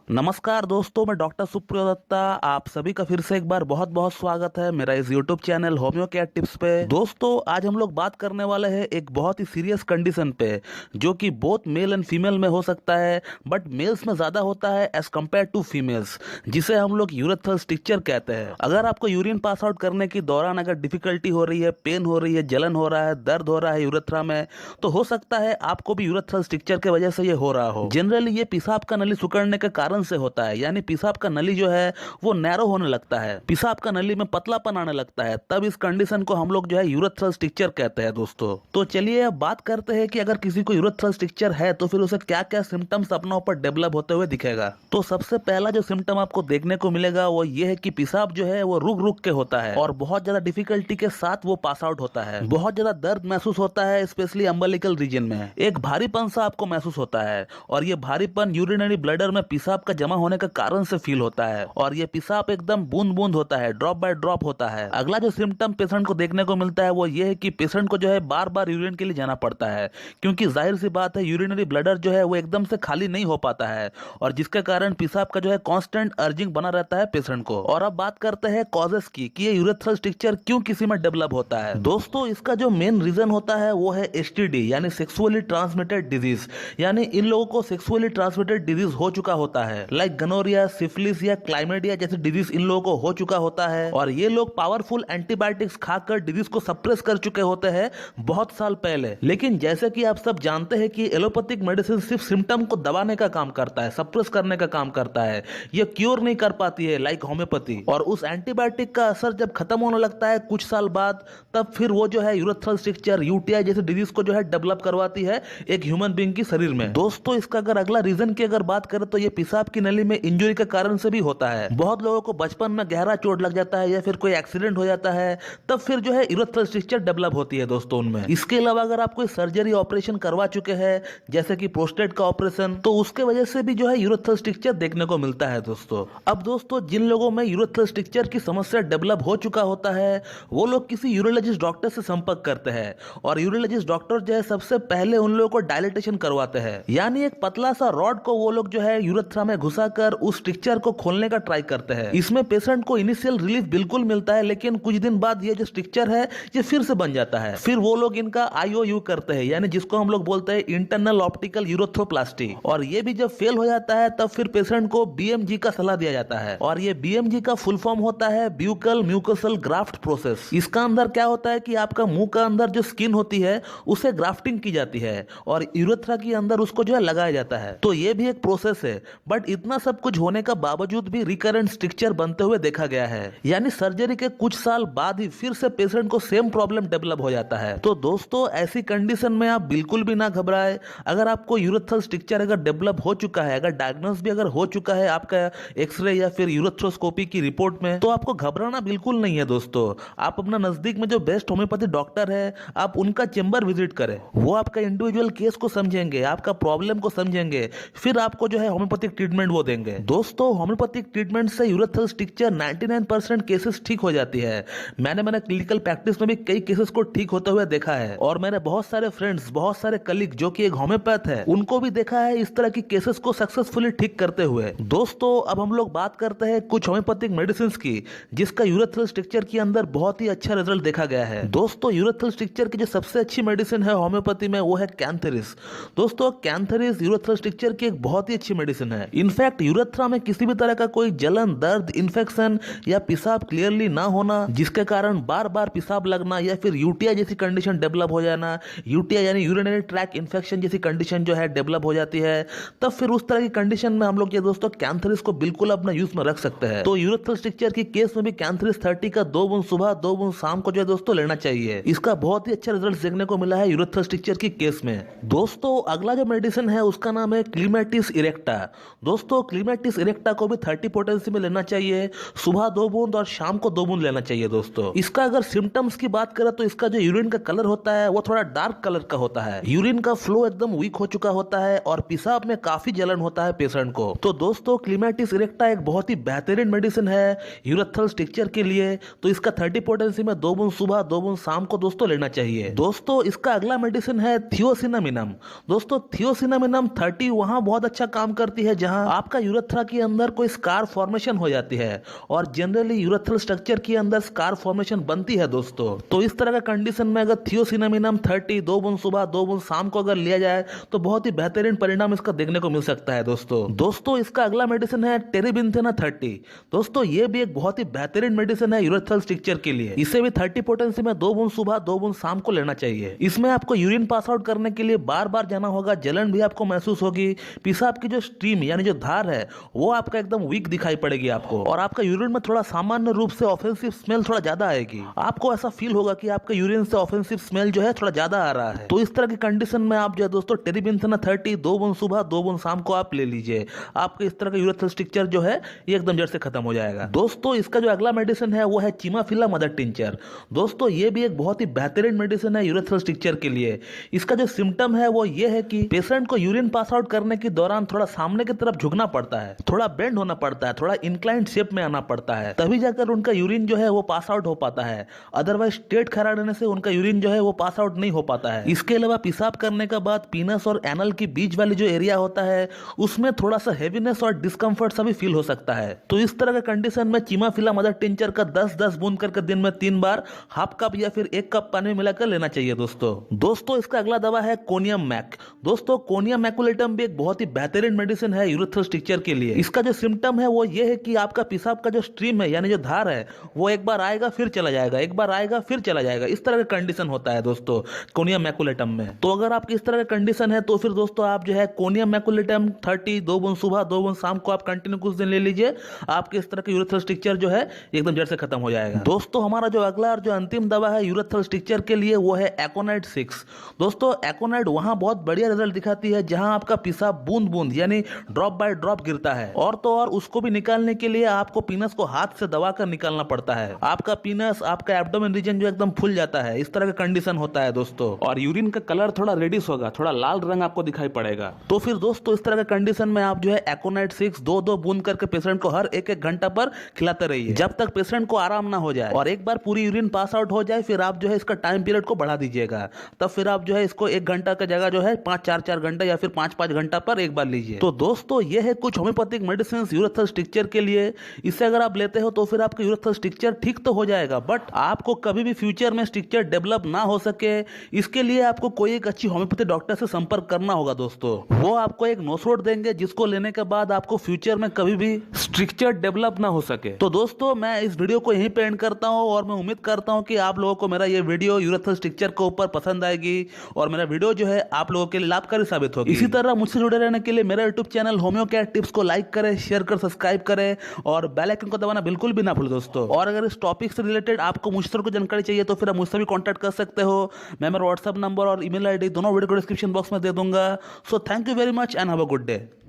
नमस्कार दोस्तों, मैं डॉक्टर सुप्रियो दत्ता। आप सभी का फिर से एक बार बहुत बहुत स्वागत है मेरा इस YouTube channel homeo care tips पे। दोस्तों, आज हम लोग बात करने वाले हैं एक बहुत ही सीरियस कंडीशन पे, जो कि बोथ मेल एंड फीमेल में हो सकता है, बट मेल्स में ज्यादा होता है एज कम्पेयर टू फीमेल्स, जिसे हम लोग यूरेथ्रल स्ट्रिक्चर कहते हैं। अगर आपको यूरिन पास आउट करने की दौरान अगर डिफिकल्टी हो रही है, पेन हो रही है, जलन हो रहा है, दर्द हो रहा है यूरेथ्रा में, तो हो सकता है आपको भी यूरेथ्रल स्ट्रिक्चर की वजह से ये हो रहा हो। जनरली ये पेशाब का नली सिकुड़ने के कारण से होता है, यानी पेशाब का नली जो है वो नैरो होने लगता है, पेशाब का नली में पतलापन आने लगता है, तब इस कंडीशन को हम लोग जो है यूरेथ्रल स्ट्रिक्चर कहते हैं दोस्तों। तो चलिए अब बात करते हैं कि अगर किसी को यूरेथ्रल स्ट्रिक्चर है तो फिर उसे क्या क्या सिम्टम्स अपने ऊपर डेवलप होते हुए दिखेगा। तो सबसे पहला जो सिम्टम आपको देखने को मिलेगा वो ये है कि पेशाब जो है वो रुक रुक के होता है और बहुत ज्यादा डिफिकल्टी के साथ वो पास आउट होता है। बहुत ज्यादा दर्द महसूस होता है, स्पेशली अम्बिलिकल रीजन में एक भारीपन सा आपको महसूस होता है, और ये भारीपन यूरिनरी ब्लडर में पेशाब का जमा होने के कारण से फील होता है, और ये पेशाब एकदम बूंद बूंद होता है, ड्रॉप बाय ड्रॉप होता है। अगला जो सिम्टम पेशेंट को देखने को मिलता है वो ये है कि पेशेंट को जो है बार बार यूरिन के लिए जाना पड़ता है, क्योंकि जाहिर सी बात है यूरिनरी ब्लडर जो है वो एकदम से खाली नहीं हो पाता है, और जिसके कारण पेशाब का जो है कांस्टेंट अर्जिंग बना रहता है पेशेंट को। और अब बात करते हैं कॉजेस की कि ये यूरेथ्रल स्ट्रिक्चर क्यों किसी में डेवलप होता है। दोस्तों, इसका जो मेन रीजन होता है वो है एसटीडी, यानी सेक्सुअली ट्रांसमिटेड डिजीज, यानी इन लोगों को सेक्सुअली ट्रांसमिटेड डिजीज हो चुका होता है, लाइक गनोरिया, सिफिलिस या क्लाइमेडिया जैसे डिजीज इन लोगों को हो चुका होता है, और ये लोग पावरफुल एंटीबायोटिक्स खाकर डिजीज को सप्रेस कर चुके होते हैं बहुत साल पहले। लेकिन जैसे कि आप सब जानते हैं कि एलोपैथिक मेडिसिन सिर्फ सिम्टम को दबाने का काम करता है, सप्रेस करने का काम करता है, ये क्योर नहीं कर पाती है लाइक होम्योपैथी। और उस एंटीबायोटिक का असर जब खत्म होने लगता है कुछ साल बाद, तब फिर वो जो है यूरेथ्रल स्ट्रिक्चर, यूटीआई जैसे डिजीज को जो है डेवलप करवाती है एक ह्यूमन बीइंग की शरीर में। दोस्तों, इसका अगर अगला रीजन की अगर बात करें तो ये पेशाब की नली में इंजरी के कारण से भी होता है। बहुत लोगों को बचपन में गहरा चोट लग जाता है या फिर कोई एक्सीडेंट हो जाता है, तब फिर जो है यूरेथ्रल स्ट्रिक्चर डेवलप होती है दोस्तों उनमें। इसके अलावा अगर आप कोई सर्जरी ऑपरेशन करवा चुके हैं, जैसे कि प्रोस्टेट का ऑपरेशन, तो उसके वजह से भी जो है यूरेथ्रल स्ट्रिक्चर देखने को मिलता है दोस्तों। अब दोस्तों, जिन लोगों में यूरेथ्रल स्ट्रिक्चर की समस्या डेवलप हो चुका होता है वो लोग किसी यूरोलॉजिस्ट डॉक्टर से संपर्क करते हैं, और यूरोलॉजिस्ट डॉक्टर जो है सबसे पहले उन लोगों को डायलिटेशन करवाते हैं, यानी एक पतला सा रॉड को वो लोग जो है यूरेथ्रा में घुसाकर उस स्ट्रिक्चर को खोलने का ट्राई करते हैं। इसमें पेशेंट को इनिशियल रिलीफ बिल्कुल मिलता है, लेकिन कुछ दिन बाद ये जो स्ट्रिक्चर है ये फिर से बन जाता है। फिर वो लोग इनका आईओयू करते हैं, यानी जिसको हम लोग बोलते हैं इंटरनल ऑप्टिकल यूरोथ्रोप्लास्टी, और ये भी जब फेल हो जाता है तब फिर पेशेंट को बीएमजी का सलाह दिया जाता है, और ये बीएमजी का फुल फॉर्म होता है ब्यूकल म्यूकोसल ग्राफ्ट प्रोसेस। इसका अंदर क्या होता है कि आपका मुंह का अंदर जो स्किन होती है उसे ग्राफ्टिंग की जाती है और यूरेथ्रा के अंदर उसको जो है लगाया जाता है। तो ये भी एक प्रोसेस है, बट इतना सब कुछ होने का बावजूद भी रिकरेंट स्ट्रिक्चर बनते हुए देखा गया है, यानी सर्जरी के कुछ साल बाद ही फिर से पेशेंट को सेम प्रॉब्लम डेवलप हो जाता है। तो दोस्तों, ऐसी कंडीशन में आप बिल्कुल भी ना घबराए। अगर आपको यूरेथ्रल स्ट्रिक्चर अगर डेवलप हो चुका है, अगर डायग्नोस भी अगर हो चुका है आपका एक्सरे या फिर यूरेथ्रोस्कोपी की रिपोर्ट में, तो आपको घबराना बिल्कुल नहीं है दोस्तों। आप अपना नजदीक में जो बेस्ट होम्योपैथी डॉक्टर है, आप उनका चेंबर विजिट करें, वो आपका इंडिविजुअल केस को समझेंगे, आपका प्रॉब्लम को समझेंगे, फिर आपको जो है होम्योपैथिक ट्रीटमेंट वो देंगे। दोस्तों, होम्योपैथिक ट्रीटमेंट से यूरेथ्रल स्ट्रिक्चर 99% केसेस ठीक हो जाती है। मैंने क्लिनिकल प्रैक्टिस में भी कई केसेस को ठीक होते हुए देखा है, और मैंने बहुत सारे फ्रेंड्स, बहुत सारे कलीग जो कि एक होम्योपैथ है, उनको भी देखा है इस तरह की केसेस को सक्सेसफुली ठीक करते हुए। दोस्तों, अब हम लोग बात करते हैं कुछ होम्योपैथिक मेडिसिन की जिसका यूरेथ्रल स्ट्रिक्चर के अंदर बहुत ही अच्छा रिजल्ट देखा गया है। दोस्तों, यूरेथ्रल स्ट्रिक्चर की जो सबसे अच्छी मेडिसिन है होम्योपैथी में वो है कैंथेरिस। दोस्तों, कैंथेरिस यूरेथ्रल स्ट्रिक्चर की एक बहुत ही अच्छी मेडिसिन है। इनफैक्ट यूरेथ्रा में किसी भी तरह का कोई जलन, दर्द, इन्फेक्शन या पेशाब क्लियरली ना होना, जिसके कारण बार बार पेशाब लगना या फिर यूटीआई जैसी कंडीशन डेवलप हो जाना, यूटीआई यानी यूरिनरी ट्रैक इन्फेक्शन जैसी कंडीशन जो है डेवलप हो जाती है, तब फिर उस तरह की कंडीशन में हम लोग ये दोस्तों कैंथेरिस को बिल्कुल अपना यूज में रख सकते हैं। तो यूरेथ्रल स्ट्रिक्चर की केस में भी कैंथेरिस 30 का 2 बूंद सुबह 2 बूंद शाम को जो है दोस्तों लेना चाहिए। इसका बहुत ही अच्छा रिजल्ट देखने को मिला है यूरेथ्रल स्ट्रिक्चर की केस में। दोस्तों, अगला जो मेडिसिन है उसका नाम है क्लीमेटिस इरेक्टा। दोस्तों, क्लीमेटिस इरेक्टा को भी 30 पोटेंसी में लेना चाहिए, सुबह 2 बूंद और शाम को 2 बूंद लेना चाहिए। दोस्तों, इसका अगर सिम्टम्स की बात करें तो इसका जो यूरिन का कलर होता है वो थोड़ा डार्क कलर का होता है, यूरिन का फ्लो एकदम वीक हो चुका होता है, और पेशाब में काफी जलन होता है पेशेंट को। तो दोस्तों, क्लीमेटिस इरेक्टा एक बहुत ही बेहतरीन मेडिसिन है यूरेथ्रल स्ट्रिक्चर के लिए। तो इसका 30 पोटेंसी में 2 बूंद सुबह 2 बूंद शाम को दोस्तों लेना चाहिए। दोस्तों, इसका अगला मेडिसिन है थियोसिनामिनम। दोस्तों, थियोसिनामिनम 30 वहां बहुत अच्छा काम करती है जहां जहां आपका यूरेथ्रा के अंदर कोई स्कार फॉर्मेशन हो जाती है और जनरली यूरेथ्रल स्ट्रक्चर के अंदर स्कार फॉर्मेशन बनती है दोस्तों। तो इस तरह का कंडीशन में अगर थियोसिनामिनम 30 2 बूंद सुबह 2 बूंद शाम को अगर लिया जाए तो बहुत ही बेहतरीन परिणाम इसका देखने को मिल सकता है दोस्तों इसका अगला मेडिसिन है टेरेबिंथेना 30। दोस्तों ये भी एक बहुत ही बेहतरीन मेडिसिन है यूरेथ्रल स्ट्रक्चर के लिए। इसे भी 30 पोटेंसी में 2 बूंद सुबह 2 बूंद शाम को लेना चाहिए। इसमें आपको यूरिन पास आउट करने के लिए बार बार जाना होगा, जलन भी आपको महसूस होगी, पेशाब की जो स्ट्रीम यानी जो धार है वो आपका एकदम वीक दिखाई पड़ेगी आपको, और आपका यूरिन में थोड़ा सामान्य रूप से ऑफेंसिव स्मेल थोड़ा ज्यादा आएगी। आपको ऐसा फील होगा कि आपके यूरिन से ऑफेंसिव स्मेल जो है थोड़ा ज्यादा आ रहा है। तो इस तरह की कंडीशन में आप जो है दोस्तों टेरेबिंथेना 30 2 बूंद सुबह 2 बूंद शाम को आप ले लीजिए। आपके इस तरह का यूरेथ्रल स्ट्रक्चर जो है ये एकदम जड़ से खत्म हो जाएगा। दोस्तों इसका जो अगला मेडिसिन है वो है चिमाफिला मदर टिंचर। दोस्तों ये भी एक बहुत ही बेहतरीन मेडिसिन है यूरेथ्रल स्ट्रक्चर के लिए। इसका जो सिम्टम है वो ये है कि पेशेंट को यूरिन पास आउट करने के दौरान थोड़ा सामने की तरफ झुकना पड़ता है, थोड़ा बेंड होना पड़ता है, थोड़ा इंक्लाइंड शेप में आना पड़ता है, तभी जाकर उनका यूरिन जो है वो पास आउट हो पाता है। अदरवाइज स्ट्रेट खड़ा रहने से उनका यूरिन जो है वो पास आउट नहीं हो पाता है। इसके अलावा पेशाब करने के बाद पीनस और एनल के बीच वाली जो एरिया होता है उसमें थोड़ा सा हेवीनेस और डिस्कंफर्ट सा भी फील हो सकता है। तो इस तरह का कंडीशन में चिमाफिला मदर टिंचर का 10-10 बूंद करके दिन में 3 बार हाफ कप या फिर 1 कप पानी में मिलाकर लेना चाहिए दोस्तों इसका अगला दवा है कोनियम मैक। दोस्तों कोनियम मैकुलेटम भी एक बहुत ही बेहतरीन मेडिसिन है यूरेथ्रल स्ट्रक्चर के लिए। इसका जो सिम्टम है वो ये है कि आपका पेशाब का जो स्ट्रीम है यानी जो धार है वो एक बार आएगा फिर चला जाएगा, एक बार आएगा फिर चला जाएगा, इस तरह का कंडीशन होता है दोस्तों कोनियम मैकुलेटम में। तो अगर आपकी इस तरह का कंडीशन है तो फिर दोस्तों आप जो है कोनियम मैकुलेटम 30 2 बूंद सुबह 2 बूंद शाम को आप कंटिन्यू कुछ दिन ले लीजिए। आपके इस तरह का यूरेथ्रल स्ट्रक्चर जो है एकदम जड़ से खत्म हो जाएगा। दोस्तों हमारा जो अगला और जो अंतिम दवा है यूरेथ्रल स्ट्रक्चर के लिए वो है एकोनाइट 6। दोस्तों एकोनाइट वहां बहुत बढ़िया रिजल्ट दिखाती है जहां आपका पेशाब बूंद बूंद यानी ड्रॉप बाय ड्रॉप गिरता है, और तो और उसको भी निकालने के लिए आपको पीनस को हाथ से दबाकर निकालना पड़ता है। आपका पीनस आपका एब्डोमेन रीजन जो एकदम फूल जाता है, इस तरह का कंडीशन होता है दोस्तों, और यूरिन का कलर थोड़ा रेडिश होगा, थोड़ा लाल रंग आपको दिखाई पड़ेगा। तो फिर दोस्तों इस तरह का कंडीशन में आप जो है एकोनाइट 6 2-2 बूंद करके पेशेंट को हर 1-1 घंटा पर खिलाते रहिए जब तक पेशेंट को आराम ना हो जाए, और एक बार पूरी यूरिन पास आउट हो जाए फिर आप जो है इसका टाइम पीरियड को बढ़ा दीजिएगा। तब फिर आप जो है इसको 1 घंटा की जगह जो है 5-4 घंटा या फिर 5-5 घंटा पर एक बार लीजिए। तो दोस्तों ये है कुछ होम्योपैथिक मेडिसिन यूरेथ्रल स्ट्रक्चर के लिए। इससे अगर आप लेते हो तो फिर आपका यूरेथ्रल स्ट्रक्चर ठीक तो हो जाएगा, बट आपको कभी भी फ्यूचर में स्ट्रक्चर डेवलप ना हो सके इसके लिए आपको कोई एक अच्छी होम्योपैथी डॉक्टर से संपर्क करना होगा दोस्तों। वो आपको एक नोसरोड देंगे जिसको लेने के बाद आपको फ्यूचर में कभी भी स्ट्रक्चर डेवलप ना हो सके। तो दोस्तों मैं इस वीडियो को यहीं पे एंड करता हूं, और मैं उम्मीद करता हूं कि आप लोगों को मेरा ये वीडियो यूरेथ्रल स्ट्रक्चर के ऊपर पसंद आएगी और मेरा वीडियो जो है आप लोगों के लिए लाभकारी साबित होगी। इसी तरह मुझसे जुड़े रहने के लिए मेरा YouTube channel homeo care tips को लाइक करें, शेयर कर, सब्सक्राइब करें और बेल आइकन को दबाना बिल्कुल भी ना भूलें दोस्तों। और अगर इस टॉपिक से रिलेटेड आपको मुझसे कोई जानकारी चाहिए तो फिर आप मुझसे भी कांटेक्ट कर सकते हो। मैं मेरा व्हाट्सएप नंबर और ईमेल आईडी दोनों वीडियो को डिस्क्रिप्शन बॉक्स में दे दूंगा। So thank you very much and have a good day.